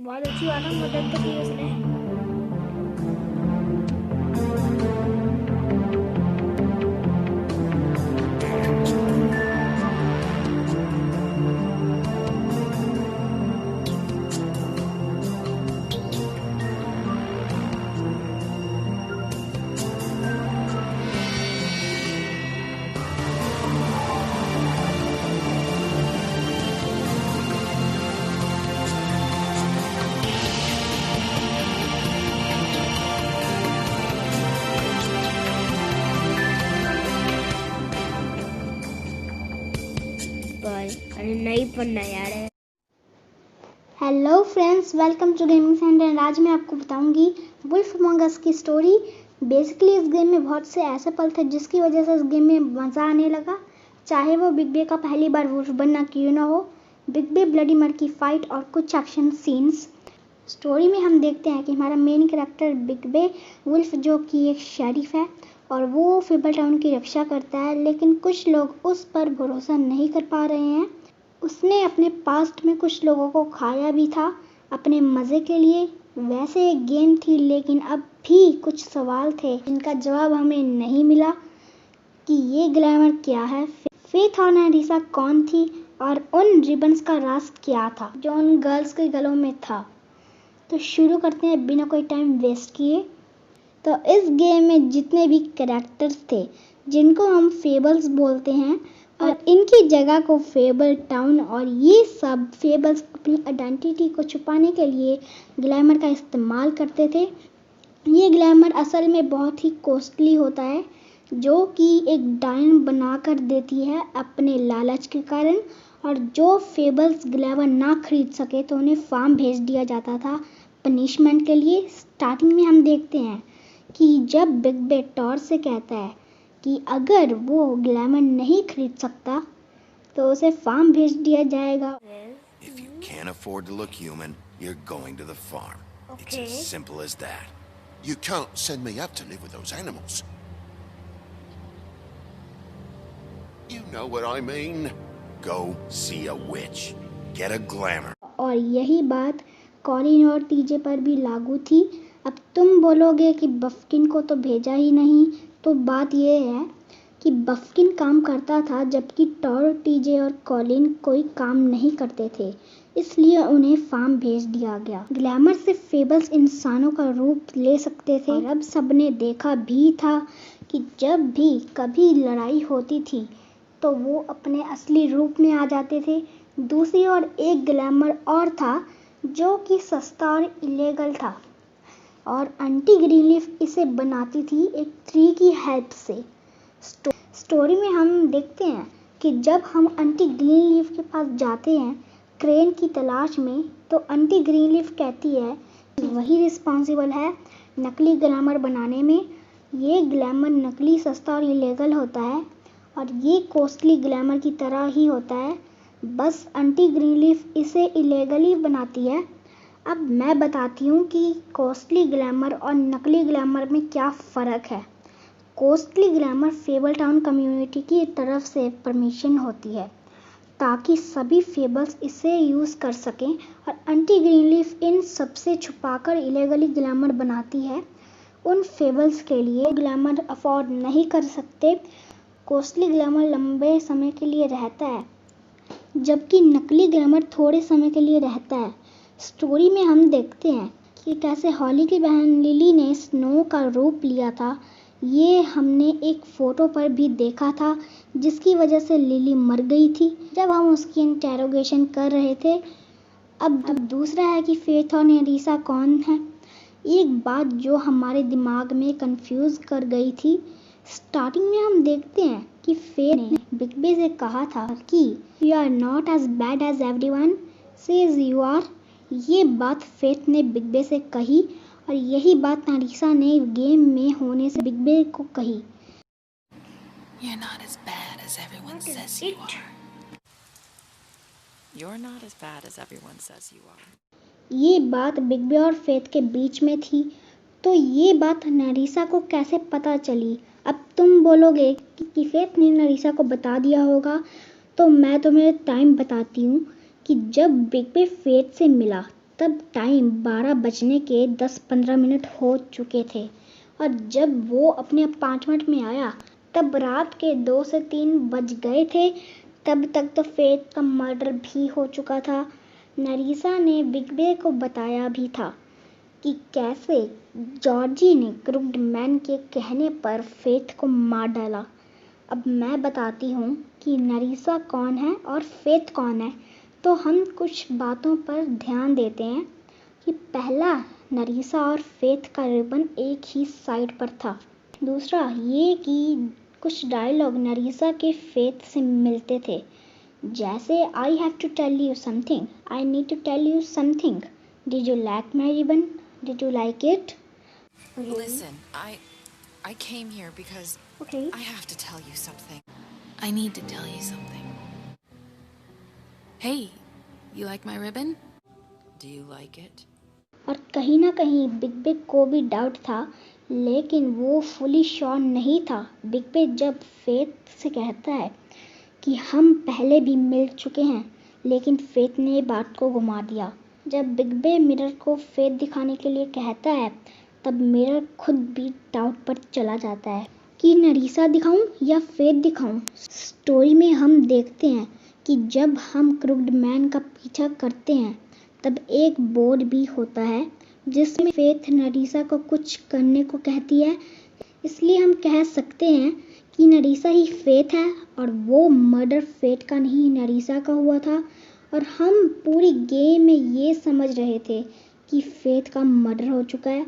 बहुत अच्छी बात है, मदद तो की उसने। अरे नहीं पढ़ना यार। Hello friends, welcome to gaming centre. आज मैं आपको बताऊंगी वुल्फ अमंग अस की स्टोरी। बेसिकली इस गेम में बहुत से ऐसे पल थे जिसकी वजह से इस गेम में मज़ा आने लगा, चाहे वो बिग बे का पहली बार वुल्फ बनना क्यों ना हो, बिग बे ब्लडी मर की फाइट और कुछ एक्शन सीन्स। स्टोरी में हम देखते हैं कि हमारा मेन कैरेक्टर बिग बे वुल्फ, जो कि एक शेरिफ है और वो फेबल टाउन की रक्षा करता है, लेकिन कुछ लोग उस पर भरोसा नहीं कर पा रहे हैं। उसने अपने पास्ट में कुछ लोगों को खाया भी था अपने मज़े के लिए। वैसे एक गेम थी, लेकिन अब भी कुछ सवाल थे जिनका जवाब हमें नहीं मिला कि ये ग्लैमर क्या है, फेथ और नैरिसा कौन थी और उन रिबन्स का राज क्या था जो उन गर्ल्स के गलों में था। तो शुरू करते हैं बिना कोई टाइम वेस्ट किए। तो इस गेम में जितने भी कैरेक्टर्स थे जिनको हम फेबल्स बोलते हैं, और इनकी जगह को फेबल टाउन, और ये सब फेबल्स अपनी आइडेंटिटी को छुपाने के लिए ग्लैमर का इस्तेमाल करते थे। ये ग्लैमर असल में बहुत ही कॉस्टली होता है, जो कि एक डायन बना कर देती है अपने लालच के कारण। और जो फेबल्स ग्लैमर ना खरीद सके तो उन्हें फार्म भेज दिया जाता था पनिशमेंट के लिए। स्टार्टिंग में हम देखते हैं कि जब बिग बे टॉर से कहता है कि अगर वो ग्लैमर नहीं खरीद सकता तो उसे फार्म भेज दिया जाएगा। If you can't afford to look human, you're going to the farm. It's as simple as that. You can't send me up to live with those animals. You know what I mean? Go see a witch. Get a glamour. और यही बात Colin और TJ पर भी लागू थी। अब तुम बोलोगे कि बफकिन को तो भेजा ही नहीं, तो बात यह है कि बफकिन काम करता था जबकि टॉर, टीजे और कॉलिन कोई काम नहीं करते थे, इसलिए उन्हें फार्म भेज दिया गया। ग्लैमर से फेबल्स इंसानों का रूप ले सकते थे, और अब सबने देखा भी था कि जब भी कभी लड़ाई होती थी तो वो अपने असली रूप में आ जाते थे। दूसरी ओर एक ग्लैमर और था जो कि सस्ता और इलीगल था, और आंटी ग्रीनलीफ इसे बनाती थी एक ट्री की हेल्प से। स्टोरी में हम देखते हैं कि जब हम आंटी ग्रीनलीफ के पास जाते हैं क्रेन की तलाश में, तो आंटी ग्रीनलीफ कहती है कि वही रिस्पॉन्सिबल है नकली ग्लैमर बनाने में। ये ग्लैमर नकली, सस्ता और इलीगल होता है, और ये कॉस्टली ग्लैमर की तरह ही होता है, बस आंटी ग्रीनलीफ इसे इलीगली बनाती है। अब मैं बताती हूँ कि कॉस्टली ग्लैमर और नकली ग्लैमर में क्या फ़र्क है। Costly glamour fable town community की तरफ से परमिशन होती है ताकि सभी फेबल्स इसे यूज़ कर सकें, और आंटी ग्रीनलीफ इन सबसे छुपाकर इलीगली ग्लैमर बनाती है उन फेबल्स के लिए ग्लैमर अफोर्ड नहीं कर सकते। कॉस्टली ग्लैमर लंबे समय के लिए रहता है जबकि नकली ग्लैमर थोड़े समय के लिए रहता है। स्टोरी में हम देखते हैं कि कैसे हॉली की बहन लिली ने स्नो का रूप लिया था। ये हमने एक फ़ोटो पर भी देखा था, जिसकी वजह से लिली मर गई थी जब हम उसकी इंटेरोगेशन कर रहे थे। अब दूसरा है कि फेथ और नैरिसा कौन है। एक बात जो हमारे दिमाग में कंफ्यूज कर गई थी। स्टार्टिंग में हम देखते हैं कि फेथ ने बिग बे से कहा था कि you are not as bad as everyone says you are. ये बात फेथ ने बिग बे से कही, और यही बात नैरिसा ने गेम में होने से बिग बे को कही। You're not as bad as everyone says you are. You're not as bad as everyone says you are. ये बात बिग बे और फेथ के बीच में थी, तो ये बात नैरिसा को कैसे पता चली। अब तुम बोलोगे कि फेथ ने नैरिसा को बता दिया होगा, तो मैं तुम्हें टाइम बताती हूँ कि जब बिग बे फेथ से मिला तब टाइम 12 बजने के 10-15 मिनट हो चुके थे, और जब वो अपने अपार्टमेंट में आया तब रात के 2 से 3 बज गए थे। तब तक तो फेथ का मर्डर भी हो चुका था। नरीसा ने बिग बे को बताया भी था कि कैसे जॉर्जी ने क्रुक्ड मैन के कहने पर फेथ को मार डाला। अब मैं बताती हूँ कि नरीसा कौन है और फेथ कौन है। तो हम कुछ बातों पर ध्यान देते हैं कि पहला, नरीसा और फेथ का रिबन एक ही साइड पर था। दूसरा ये कि कुछ डायलॉग नरीसा के फेथ से मिलते थे, जैसे I have to tell you something, I need to tell you something, did you like my ribbon, did you like it. Listen, I came here because Okay. I have to tell you something. I need to tell you something. Hey, you like my ribbon? Do you like it? और कहीं ना कहीं big बे को भी doubt था, लेकिन वो fully sure नहीं था। बिग बे जब फेथ से कहता है कि हम पहले भी मिल चुके हैं, लेकिन फेथ ने बात को घुमा दिया। जब बिग बे मिरर को फेथ दिखाने के लिए कहता है तब मिरर खुद भी डाउट पर चला जाता है कि नरीसा दिखाऊं या फेथ दिखाऊं। स्टोरी में हम देखते हैं कि जब हम क्रुक्ड मैन का पीछा करते हैं तब एक बोर्ड भी होता है जिसमें फेथ नरीसा को कुछ करने को कहती है। इसलिए हम कह सकते हैं कि नरीसा ही फेथ है और वो मर्डर फेथ का नहीं नरीसा का हुआ था। और हम पूरी गेम में ये समझ रहे थे कि फेथ का मर्डर हो चुका है।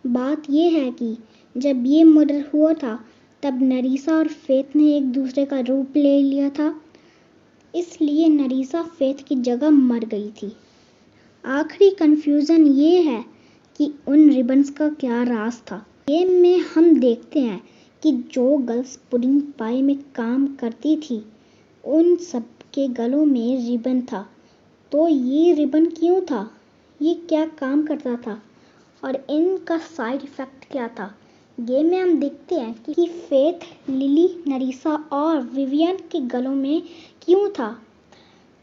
बात ये है कि जब ये मर्डर हुआ था तब नरीसा और फेथ ने एक दूसरे का रूप ले लिया था, इसलिए नरीसा फेथ की जगह मर गई थी। आखिरी कंफ्यूजन ये है कि उन रिबन्स का क्या राज था। गेम में हम देखते हैं कि जो गर्ल्स पुडिंग पाई में काम करती थी उन सब के गलों में रिबन था। तो ये रिबन क्यों था, ये क्या काम करता था और इनका साइड इफेक्ट क्या था। गेम में हम देखते हैं कि फेथ, लिली, नरीसा और विवियन के गलों में क्यों था।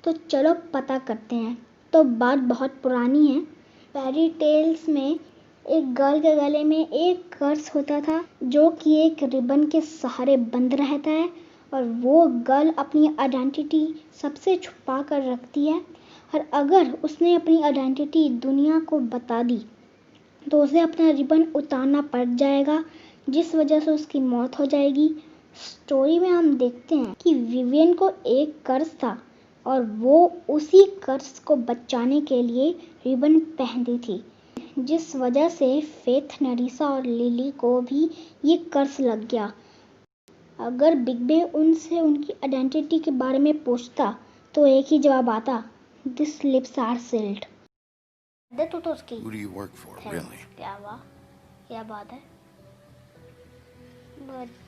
तो चलो पता करते हैं। तो बात बहुत पुरानी है। फेरी टेल्स में एक गर्ल के गले में एक कर्स होता था जो कि एक रिबन के सहारे बंद रहता है, और वो गर्ल अपनी आइडेंटिटी सबसे छुपा कर रखती है। और अगर उसने अपनी आइडेंटिटी दुनिया को बता दी तो उसे अपना रिबन उतारना पड़ जाएगा, जिस वजह से उसकी मौत हो जाएगी। स्टोरी में हम देखते हैं कि विवियन को एक कर्स था और वो उसी कर्स को बचाने के लिए रिबन पहनती थी, जिस वजह से फेथ, नरीसा और लिली को भी ये कर्स लग गया। अगर बिग बे उनसे उनकी आइडेंटिटी के बारे में पूछता तो एक ही जवाब आता, दिस लिप्स आर सील्ड। तो उसकी Who do you work for, really? क्या बात है।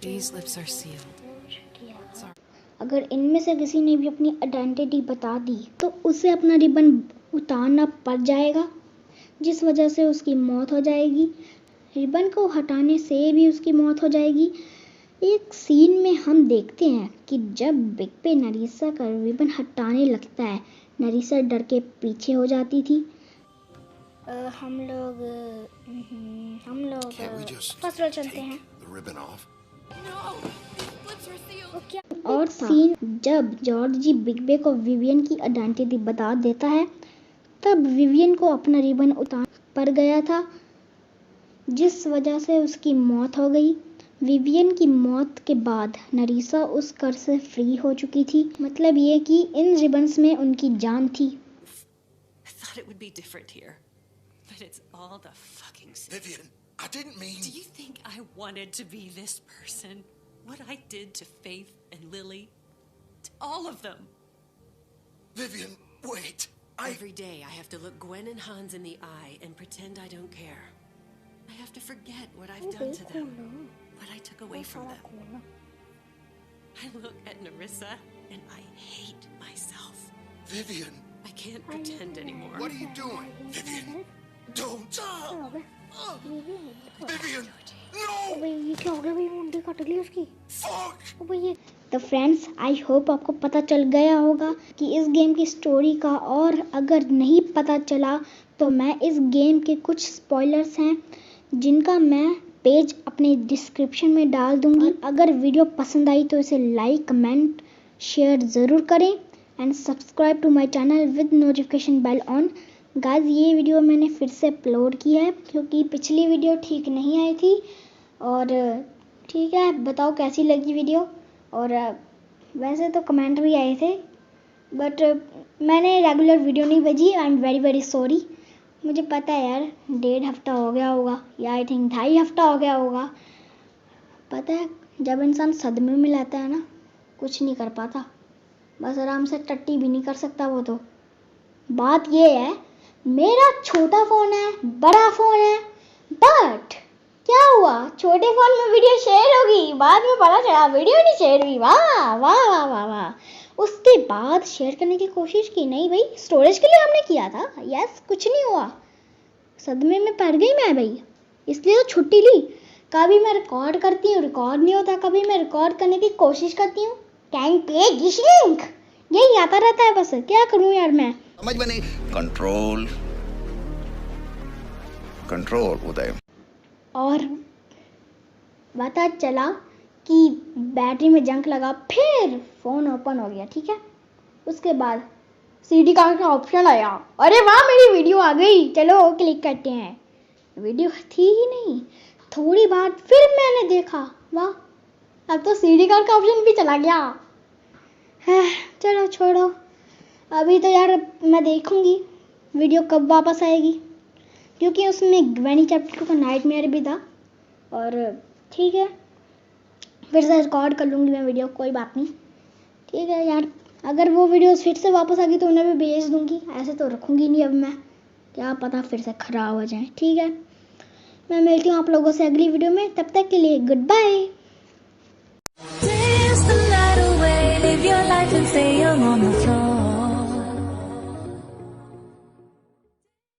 These lips are sealed. अगर इनमें से किसी ने भी अपनी आइडेंटिटी बता दी तो उसे अपना रिबन उतारना पड़ जाएगा, जिस वजह से उसकी मौत हो जाएगी। रिबन को हटाने से भी उसकी मौत हो जाएगी। एक सीन में हम देखते हैं कि जब बिग बे नरीसा का रिबन हटाने लगता है, नरीसा डर के पीछे हो जाती थी। हम लोग Can't we just first floor चलते हैं। take the ribbon off? और सीन जब जॉर्जी बिग बे को विवियन की आइडेंटिटी बता देता है तब विवियन को अपना रिबन उतार पड़ गया था, जिस वजह से उसकी मौत हो गई। विवियन की मौत के बाद नरीसा उस कर से फ्री हो चुकी थी। मतलब ये कि इन रिबन्स में उनकी जान थी। I thought it would be different here, but it's all the fucking same. Vivian, I didn't mean... Do you think I wanted to be this person? What I did to Faith and Lily? To all of them. Vivian, wait. Every day I have to look Gwen and Hans in the eye and pretend I don't care. I have to forget what I've done to them, what I took away from them. I look at Narissa and I hate myself. Vivian, I can't pretend anymore. what are you doing? Vivian, don't. Vivian, no! ये क्या हो गया भाई? मुंडी cut ली उसकी। Fuck! भाई ये तो फ्रेंड्स, आई होप आपको पता चल गया होगा कि इस गेम की स्टोरी का, और अगर नहीं पता चला तो मैं इस गेम के कुछ स्पॉयलर्स हैं जिनका मैं पेज अपने डिस्क्रिप्शन में डाल दूंगी। अगर वीडियो पसंद आई तो इसे लाइक, कमेंट, शेयर ज़रूर करें and subscribe to my channel with notification bell on. Guys, ये वीडियो मैंने फिर से अपलोड की है क्योंकि पिछली वीडियो ठीक नहीं आई थी। और ठीक है, बताओ कैसी लगी वीडियो। और वैसे तो कमेंट भी आए थे, बट मैंने रेगुलर वीडियो नहीं भेजी। I am very very sorry. मुझे पता है यार, 1.5 हफ्ता हो गया होगा, या आई थिंक 2.5 हफ्ता हो गया होगा। पता है, जब इंसान सदमे में रहता है ना, कुछ नहीं कर पाता, बस आराम से टट्टी भी नहीं कर सकता वो। तो बात ये है, मेरा छोटा फ़ोन है, बड़ा फ़ोन है, बट क्या हुआ, छोटे फ़ोन में वीडियो शेयर होगी, बाद में पता चला वीडियो नहीं शेयर हुई। वाह वाह वाह वाह वाह। उसके बाद शेयर करने की कोशिश की, नहीं भाई, स्टोरेज के लिए हमने किया था। यस, कुछ नहीं हुआ, सदमे में पड़ गई मैं भाई, इसलिए तो छुट्टी ली। कभी मैं रिकॉर्ड करती हूँ, रिकॉर्ड नहीं होता, कभी मैं रिकॉर्ड करने की कोशिश करती हूँ, टैंक पे गिशिंग, यही आता रहता है। बस क्या करूँ यार मैं। समझ में नहीं। Control. Control, उदय. और पता चला कि बैटरी में जंक लगा, फिर फ़ोन ओपन हो गया। ठीक है, उसके बाद CD कार्ड का ऑप्शन आया। अरे वाह, मेरी वीडियो आ गई, चलो क्लिक करते हैं। वीडियो थी ही नहीं, थोड़ी बाद फिर मैंने देखा, वाह, अब तो CD कार्ड का ऑप्शन भी चला गया। चलो छोड़ो, अभी तो यार मैं देखूंगी वीडियो कब वापस आएगी, क्योंकि उसमें ग्वेनी चैप्टर का नाइटमेयर भी था। और ठीक है, फिर से रिकॉर्ड कर लूँगी मैं वीडियो, कोई बात नहीं। ठीक है यार, अगर वो वीडियोस फिर से वापस आ गई तो उन्हें भी भेज दूँगी, ऐसे तो रखूँगी नहीं अब मैं, क्या पता फिर से ख़राब हो जाए। ठीक है, मैं मिलती हूँ आप लोगों से अगली वीडियो में, तब तक के लिए गुड बाय।